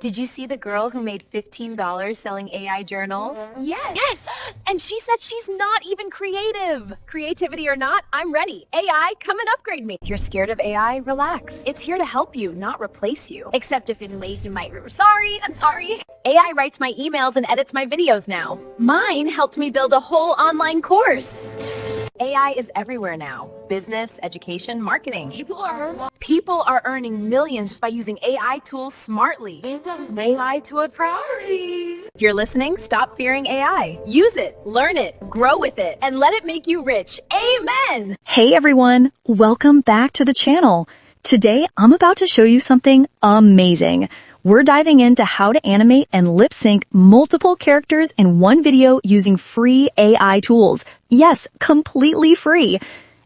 Did you see the girl who made $15 selling AI journals? Yes! And she said she's not even creative. Creativity or not, I'm ready. AI, come and upgrade me. If you're scared of AI, relax. It's here to help you, not replace you. Except if in ways you might. Sorry, I'm sorry. AI writes my emails and edits my videos now. Mine helped me build a whole online course. AI is everywhere now. Business, education, marketing. People are earning millions just by using AI tools smartly. AI to our priorities. If you're listening, stop fearing AI. Use it, learn it, grow with it, and let it make you rich. Amen! Hey everyone, welcome back to the channel. Today, I'm about to show you something amazing. We're diving into how to animate and lip sync multiple characters in one video using free AI tools. Yes, completely free.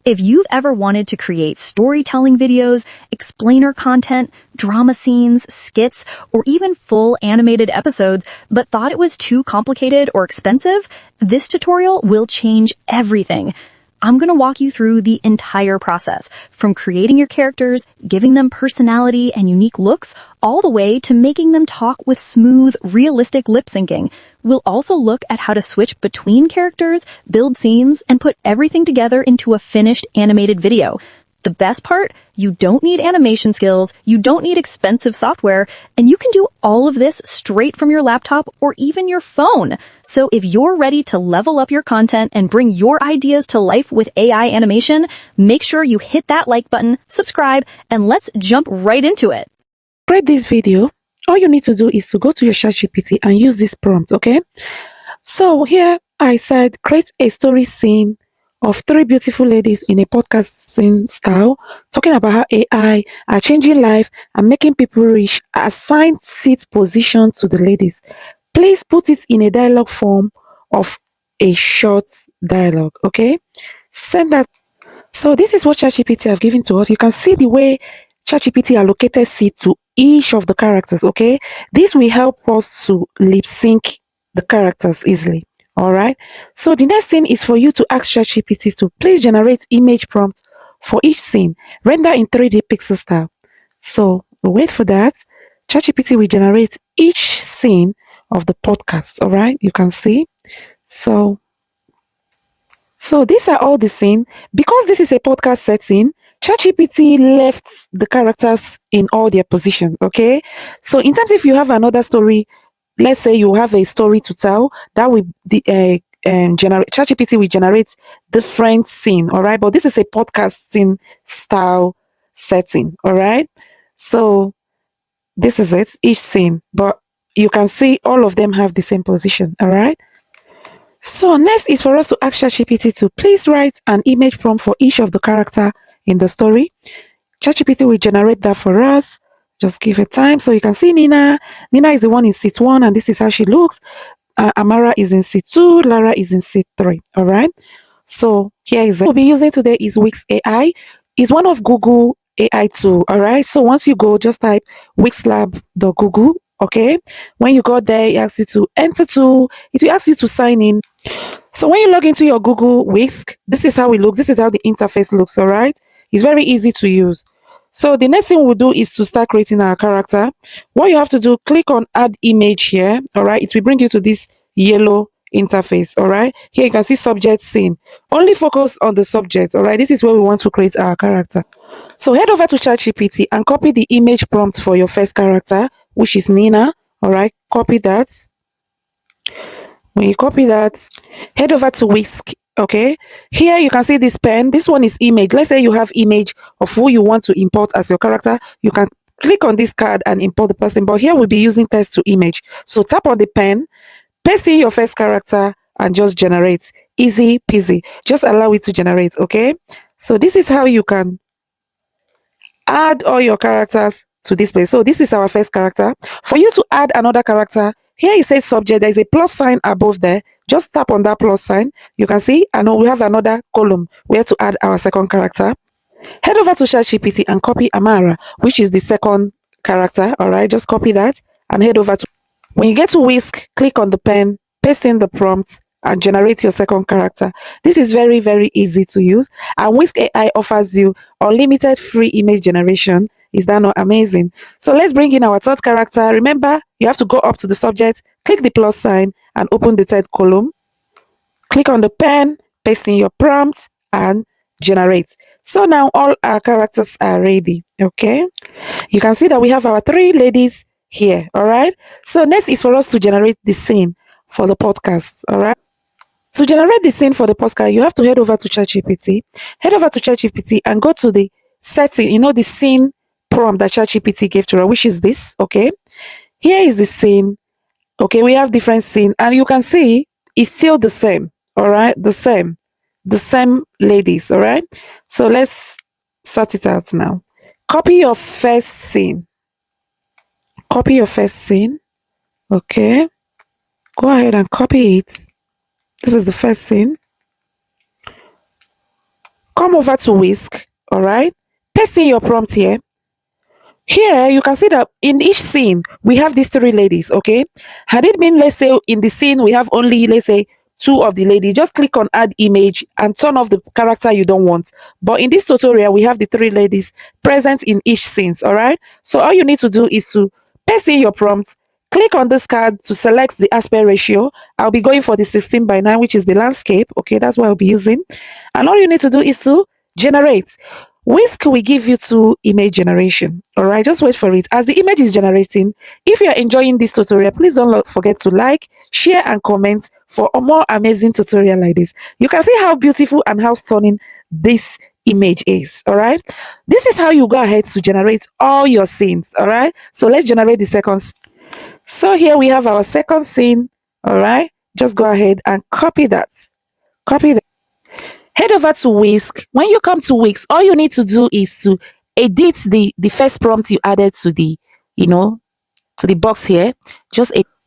If you've ever wanted to create storytelling videos, explainer content, drama scenes, skits, or even full animated episodes, but thought it was too complicated or expensive, this tutorial will change everything. I'm going to walk you through the entire process, from creating your characters, giving them personality and unique looks, all the way to making them talk with smooth, realistic lip syncing. We'll also look at how to switch between characters, build scenes, and put everything together into a finished animated video. The best part, you don't need animation skills, you don't need expensive software, and you can do all of this straight from your laptop or even your phone. So if you're ready to level up your content and bring your ideas to life with AI animation, make sure you hit that like button, subscribe, and let's jump right into it. To create this video, all you need to do is to go to your ChatGPT and use this prompt, okay? So here I said create a story scene of three beautiful ladies in a podcasting style, talking about how AI are changing life and making people rich. Assign seat position to the ladies. Please put it in a dialogue form of a short dialogue, okay? Send that. So this is what ChatGPT have given to us. You can see the way ChatGPT allocated seat to each of the characters, okay? This will help us to lip sync the characters easily. All right. So the next thing is for you to ask ChatGPT to please generate image prompt for each scene, render in 3D pixel style. So we'll wait for that. ChatGPT will generate each scene of the podcast. All right. You can see. So these are all the scene. Because this is a podcast setting, ChatGPT left the characters in all their position. Okay. So in terms if you have another story, let's say you have a story to tell, that will generate, ChatGPT will generate different scene, all right? But this is a podcasting style setting, all right? So this is it, each scene, but you can see all of them have the same position, all right? So next is for us to ask ChatGPT to please write an image prompt for each of the character in the story. ChatGPT will generate that for us. Just give it time. So you can see Nina. Nina is the one in seat 1, and this is how she looks. Amara is in seat 2. Lara is in seat 3. All right. So here is it. We'll be using today is Wix AI. It's one of Google AI tool. All right. So once you go, just type wixlab.google. Okay. When you go there, it asks you to enter tool. It will ask you to sign in. So when you log into your Google Wix, this is how it looks. This is how the interface looks. All right. It's very easy to use. So the next thing we'll do is to start creating our character. What you have to do, click on add image here. All right. It will bring you to this yellow interface. All right. Here you can see subject scene. Only focus on the subject. All right. This is where we want to create our character. So head over to ChatGPT and copy the image prompt for your first character, which is Nina. All right. Copy that. When you copy that, head over to Whisk. Okay, here you can see this pen. This one is image. Let's say you have image of who you want to import as your character. You can click on this card and import the person, but here we'll be using text to image. So tap on the pen, paste in your first character, and just generate. Easy peasy. Just allow it to generate. Okay, so this is how you can add all your characters to this place. So this is our first character. For you to add another character, here it says subject. There is a plus sign above there. Just tap on that plus sign. You can see, and we have another column where to add our second character. Head over to ChatGPT and copy Amara, which is the second character. All right, just copy that and head over to. When you get to Whisk, click on the pen, paste in the prompt, and generate your second character. This is very, very easy to use. And Whisk AI offers you unlimited free image generation Is that not amazing? So let's bring in our third character. Remember, you have to go up to the subject, click the plus sign, and open the third column. Click on the pen, paste in your prompt, and generate. So now all our characters are ready. Okay, you can see that we have our 3 ladies here. All right, so next is for us to generate the scene for the podcast. All right, to generate the scene for the podcast, you have to head over to ChatGPT. Head over to ChatGPT and go to the setting, the scene prompt that ChatGPT gave to us, which is this. Okay, here is the scene. Okay, we have different scene, and you can see it's still the same. All right, the same ladies. All right, so let's sort it out now. Copy your first scene. Copy your first scene. Okay, go ahead and copy it. This is the first scene. Come over to Whisk. All right, paste in your prompt here. Here, you can see that in each scene, we have these 3 ladies, okay? Had it been, let's say, in the scene, we have only, let's say, 2 of the ladies, just click on add image and turn off the character you don't want. But in this tutorial, we have the 3 ladies present in each scene, all right? So all you need to do is to paste in your prompt, click on this card to select the aspect ratio. I'll be going for the 16:9, which is the landscape, okay? That's what I'll be using. And all you need to do is to generate. Whisk will give you 2 image generation. All right, just wait for it. As the image is generating, if you are enjoying this tutorial, please don't forget to like, share, and comment for a more amazing tutorial like this. You can see how beautiful and how stunning this image is. All right, this is how you go ahead to generate all your scenes. All right, so let's generate the second. So here we have our second scene. All right, just go ahead and copy that. Copy that. Head over to Whisk. When you come to Whisk, all you need to do is to edit the first prompt you added to the, to the box here.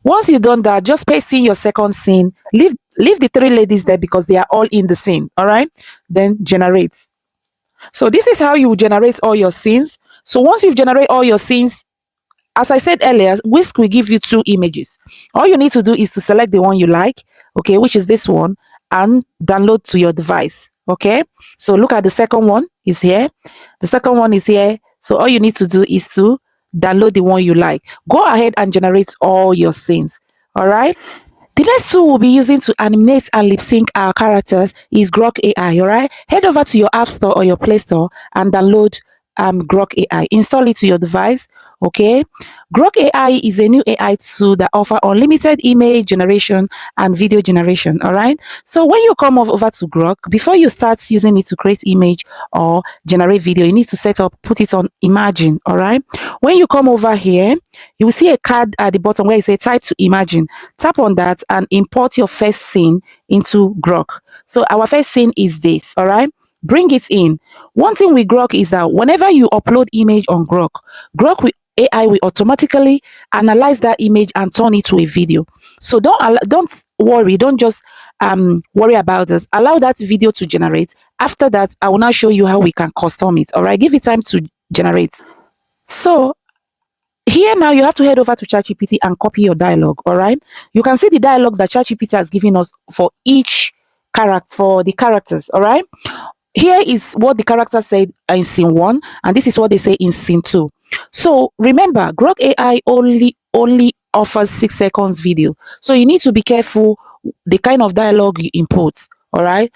Once you've done that, just paste in your second scene. Leave the 3 ladies there because they are all in the scene. All right. Then generate. So this is how you generate all your scenes. So once you've generated all your scenes, as I said earlier, Whisk will give you 2 images. All you need to do is to select the one you like, okay, which is this one, and download to your device. Okay, so look at the second one is here. The second one is here. So all you need to do is to download the one you like. Go ahead and generate all your scenes. All right. The next tool we'll be using to animate and lip sync our characters is Grok AI. All right. Head over to your App Store or your Play Store and download Grok AI. Install it to your device. Okay, Grok AI is a new AI tool that offers unlimited image generation and video generation. All right, so when you come over to Grok, before you start using it to create image or generate video, you need to put it on Imagine. All right, when you come over here, you will see a card at the bottom where it says type to Imagine. Tap on that and import your first scene into Grok. So our first scene is this. All right, bring it in. One thing with Grok is that whenever you upload image on Grok AI will automatically analyze that image and turn it to a video. So don't worry, don't just worry about this. Allow that video to generate. After that, I will now show you how we can custom it. All right, give it time to generate. So here now you have to head over to ChatGPT and copy your dialogue. All right, you can see the dialogue that ChatGPT has given us for each character, for the characters. All right, here is what the character said in scene 1, and this is what they say in scene 2. So remember, Grok AI only offers 6 seconds video. So you need to be careful the kind of dialogue you import. All right.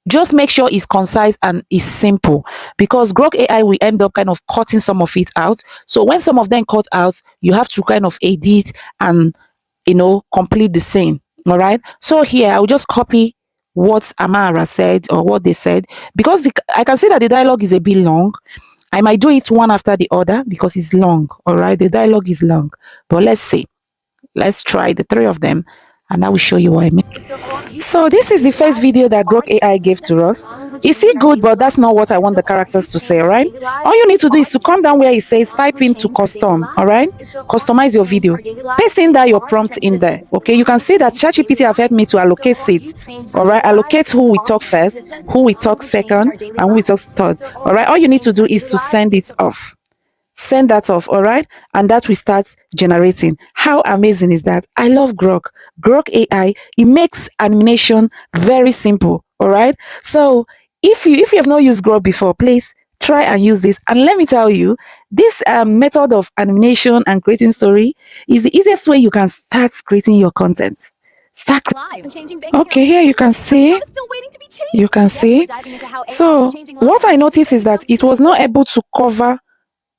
Just make sure it's concise and it's simple, because Grok AI will end up kind of cutting some of it out. So when some of them cut out, you have to kind of edit and, complete the scene. All right. So here I will just copy what Amara said or what they said, because I can see that the dialogue is a bit long. I might do it one after the other because it's long. All right, the dialogue is long, but let's see. Let's try the 3 of them and I will show you what I mean. So this is the first video that Grok AI gave to us. It's still good, but that's not what I want the characters to say. All right, all you need to do is to come down where it says type into custom. All right, customize your video, paste in that your prompt in there. Okay, you can see that ChatGPT have helped me to allocate seats. All right, allocate who we talk first, who we talk second, and who we talk third. All right, all you need to do is to send it off. Send that off. All right, and that will start generating. How amazing is that? I love Grok AI. It makes animation very simple. All right, so if you have not used Grok before, please try and use this. And let me tell you, this method of animation and creating story is the easiest way you can start creating your content. Start. Live and changing bank Okay, here you can see. accounts. Still waiting to be changed. You can We're see. diving into how AI So is changing what lives. I noticed is that it was not able to cover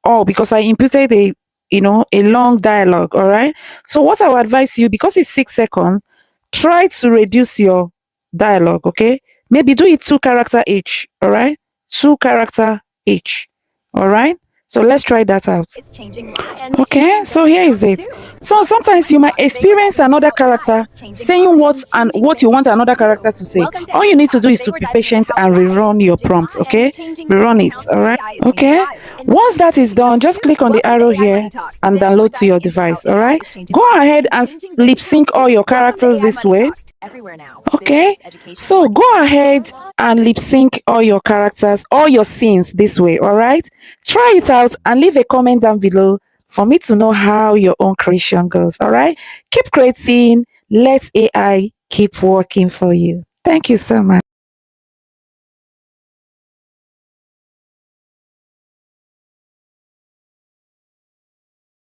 all because I inputted a long dialogue. All right. So what I would advise you, because it's 6 seconds, try to reduce your dialogue. Okay. Maybe do it 2 character each. All right. 2 character each. All right. So let's try that out. It's changing lives. Okay, so here is it. So sometimes you might experience another character saying what you want another character to say. All you need to do is to be patient and rerun your prompt, okay? Rerun it, all right? Okay. Once that is done, just click on the arrow here and download to your device, all right? Go ahead and lip sync all your characters this way. Everywhere now. Okay, so go ahead and lip sync all your characters, all your scenes this way, all right? Try it out and leave a comment down below for me to know how your own creation goes, all right? Keep creating. Let AI keep working for you. Thank you so much.